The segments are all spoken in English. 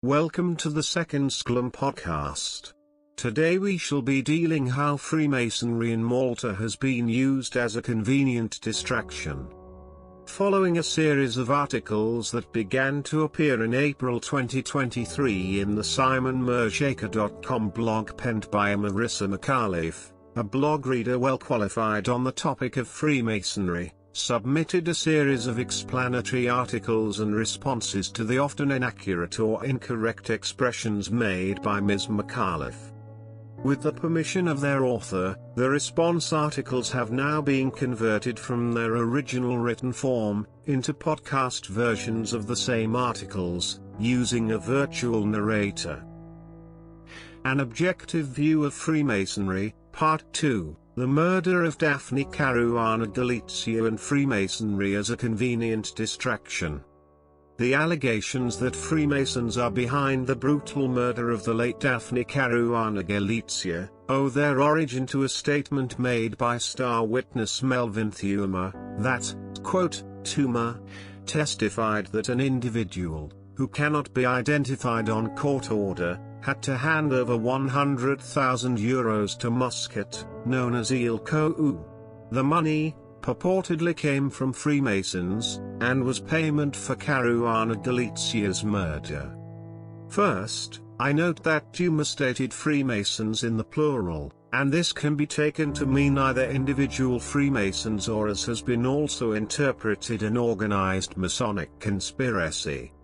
Welcome to the second SGLoM podcast. Today we shall be dealing how Freemasonry in Malta has been used as a convenient distraction. Following a series of articles that began to appear in April 2023 in the SimonMershaka.com blog penned by Marissa McAuliffe, a blog reader well qualified on the topic of Freemasonry, submitted a series of explanatory articles and responses to the often inaccurate or incorrect expressions made by Ms. McAuliffe. With the permission of their author, the response articles have now been converted from their original written form into podcast versions of the same articles, using a virtual narrator. An Objective View of Freemasonry, Part 2. The Murder of Daphne Caruana Galizia and Freemasonry as a Convenient Distraction. The allegations that Freemasons are behind the brutal murder of the late Daphne Caruana Galizia owe their origin to a statement made by star witness Melvin Theuma, that, quote, Theuma testified that an individual, who cannot be identified on court order, had to hand over €100,000 to Muscat, known as Il Kou. The money, purportedly came from Freemasons, and was payment for Caruana Galizia's murder. First, I note that Theuma stated Freemasons in the plural, and this can be taken to mean either individual Freemasons or, as has been also interpreted, an organized Masonic conspiracy.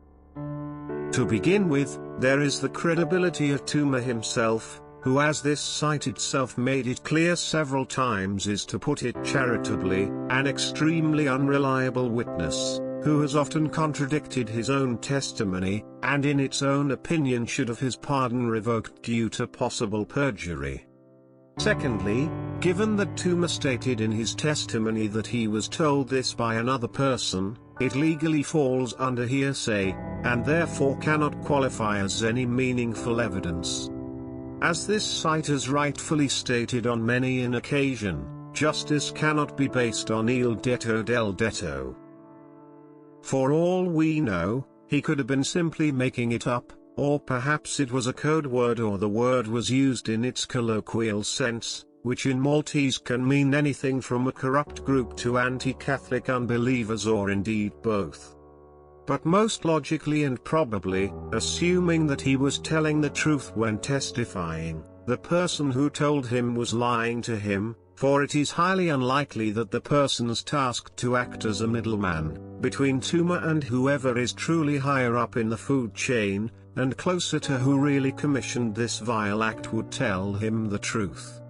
To begin with, there is the credibility of Theuma himself, who, as this site itself made it clear several times, is, to put it charitably, an extremely unreliable witness, who has often contradicted his own testimony, and in its own opinion should have his pardon revoked due to possible perjury. Secondly, given that Theuma stated in his testimony that he was told this by another person, it legally falls under hearsay, and therefore cannot qualify as any meaningful evidence. As this site has rightfully stated on many an occasion, justice cannot be based on il detto del detto. For all we know, he could have been simply making it up, or perhaps it was a code word, or the word was used in its colloquial sense, which in Maltese can mean anything from a corrupt group to anti-Catholic unbelievers, or indeed both. But most logically and probably, assuming that he was telling the truth when testifying, the person who told him was lying to him, for it is highly unlikely that the persons tasked to act as a middleman between Theuma and whoever is truly higher up in the food chain, and closer to who really commissioned this vile act, would tell him the truth.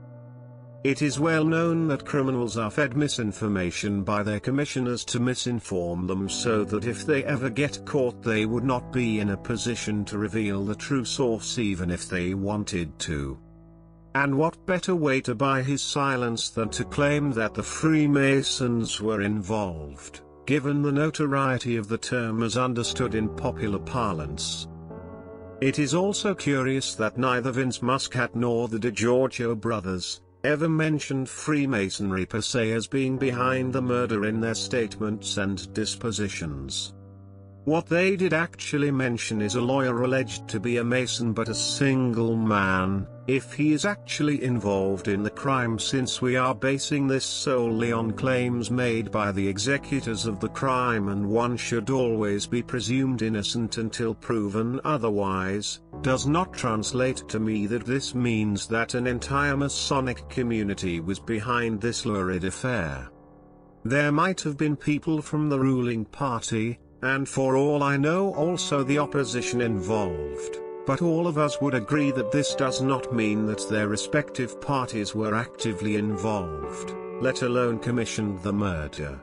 It is well known that criminals are fed misinformation by their commissioners to misinform them, so that if they ever get caught they would not be in a position to reveal the true source even if they wanted to. And what better way to buy his silence than to claim that the Freemasons were involved, given the notoriety of the term as understood in popular parlance. It is also curious that neither Vince Muscat nor the DiGiorgio brothers ever mentioned Freemasonry per se as being behind the murder in their statements and dispositions. What they did actually mention is a lawyer alleged to be a Mason but a single man, if he is actually involved in the crime, since we are basing this solely on claims made by the executors of the crime, and one should always be presumed innocent until proven otherwise, does not translate to me that this means that an entire Masonic community was behind this lurid affair. There might have been people from the ruling party, and for all I know also the opposition involved, but all of us would agree that this does not mean that their respective parties were actively involved, let alone commissioned the murder.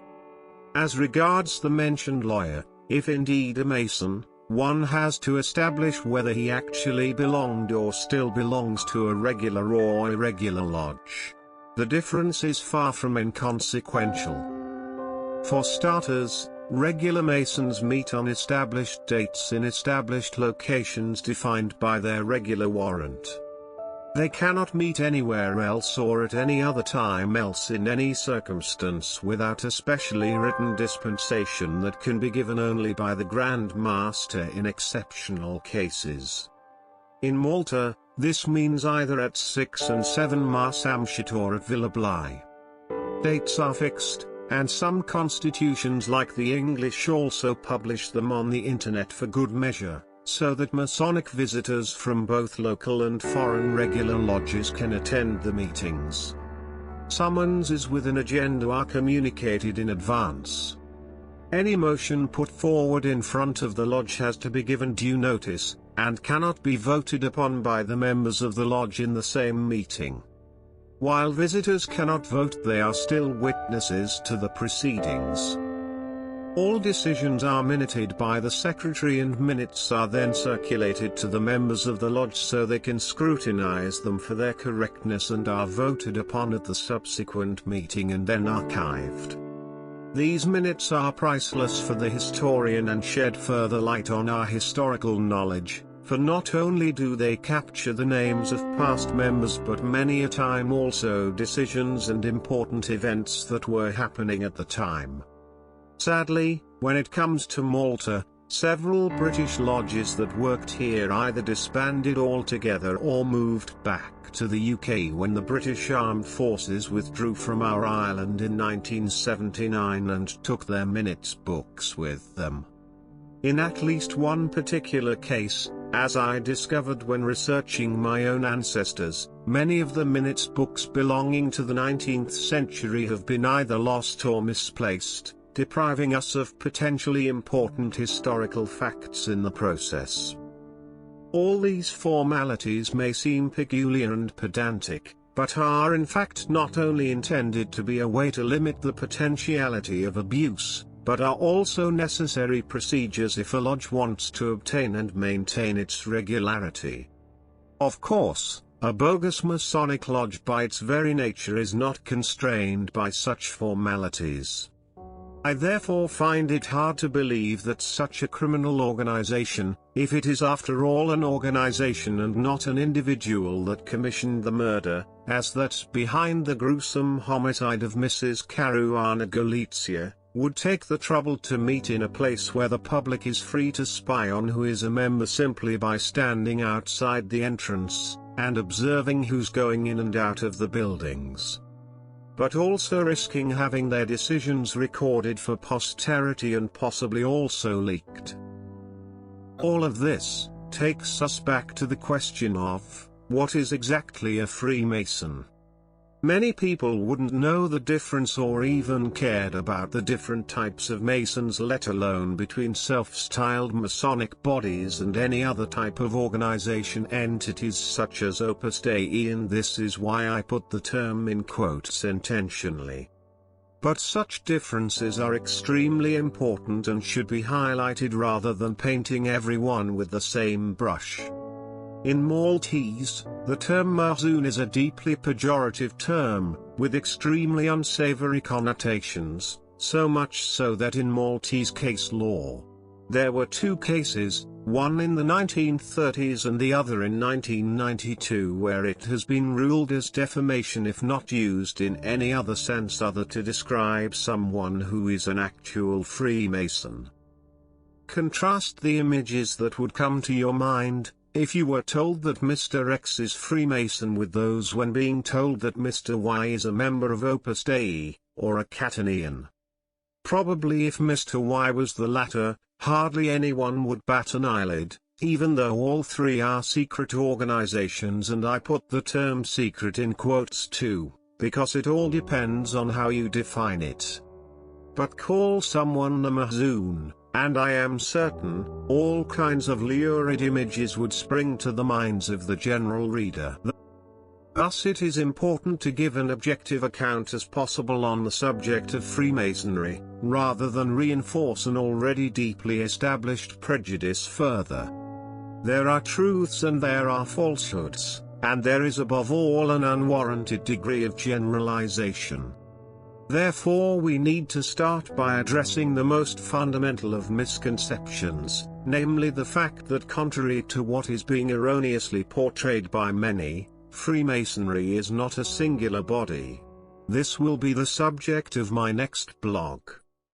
As regards the mentioned lawyer, if indeed a Mason, one has to establish whether he actually belonged or still belongs to a regular or irregular lodge. The difference is far from inconsequential. For starters, regular Masons meet on established dates in established locations defined by their regular warrant. They cannot meet anywhere else or at any other time else in any circumstance without a specially written dispensation that can be given only by the Grand Master in exceptional cases. In Malta, this means either at 6 and 7 Marsamshit or at Villa Bly. Dates are fixed, and some constitutions like the English also publish them on the internet for good measure, so that Masonic visitors from both local and foreign regular lodges can attend the meetings. Summonses with an agenda are communicated in advance. Any motion put forward in front of the lodge has to be given due notice, and cannot be voted upon by the members of the lodge in the same meeting. While visitors cannot vote, they are still witnesses to the proceedings. All decisions are minuted by the secretary, and minutes are then circulated to the members of the lodge so they can scrutinize them for their correctness and are voted upon at the subsequent meeting and then archived. These minutes are priceless for the historian and shed further light on our historical knowledge, for not only do they capture the names of past members but many a time also decisions and important events that were happening at the time. Sadly, when it comes to Malta, several British lodges that worked here either disbanded altogether or moved back to the UK when the British Armed Forces withdrew from our island in 1979 and took their minutes books with them. In at least one particular case, as I discovered when researching my own ancestors, many of the minutes books belonging to the 19th century have been either lost or misplaced, depriving us of potentially important historical facts in the process. All these formalities may seem peculiar and pedantic, but are in fact not only intended to be a way to limit the potentiality of abuse, but are also necessary procedures if a lodge wants to obtain and maintain its regularity. Of course, a bogus Masonic lodge by its very nature is not constrained by such formalities. I therefore find it hard to believe that such a criminal organization, if it is after all an organization and not an individual that commissioned the murder, as that behind the gruesome homicide of Mrs. Caruana Galizia, would take the trouble to meet in a place where the public is free to spy on who is a member simply by standing outside the entrance, and observing who's going in and out of the buildings. But also risking having their decisions recorded for posterity and possibly also leaked. All of this takes us back to the question of, what is exactly a Freemason? Many people wouldn't know the difference or even cared about the different types of Masons, let alone between self-styled Masonic bodies and any other type of organization entities such as Opus Dei, and this is why I put the term in quotes intentionally. But such differences are extremely important and should be highlighted rather than painting everyone with the same brush. In Maltese, the term Masoon is a deeply pejorative term, with extremely unsavory connotations, so much so that in Maltese case law, there were two cases, one in the 1930s and the other in 1992, where it has been ruled as defamation if not used in any other sense other to describe someone who is an actual Freemason. Contrast the images that would come to your mind if you were told that Mr. X is Freemason with those when being told that Mr. Y is a member of Opus Dei, or a Catanian. Probably if Mr. Y was the latter, hardly anyone would bat an eyelid, even though all three are secret organizations, and I put the term secret in quotes too, because it all depends on how you define it. But call someone a Masoon, and I am certain, all kinds of lurid images would spring to the minds of the general reader. Thus it is important to give an objective account as possible on the subject of Freemasonry, rather than reinforce an already deeply established prejudice further. There are truths and there are falsehoods, and there is above all an unwarranted degree of generalization. Therefore we need to start by addressing the most fundamental of misconceptions, namely the fact that contrary to what is being erroneously portrayed by many, Freemasonry is not a singular body. This will be the subject of my next blog.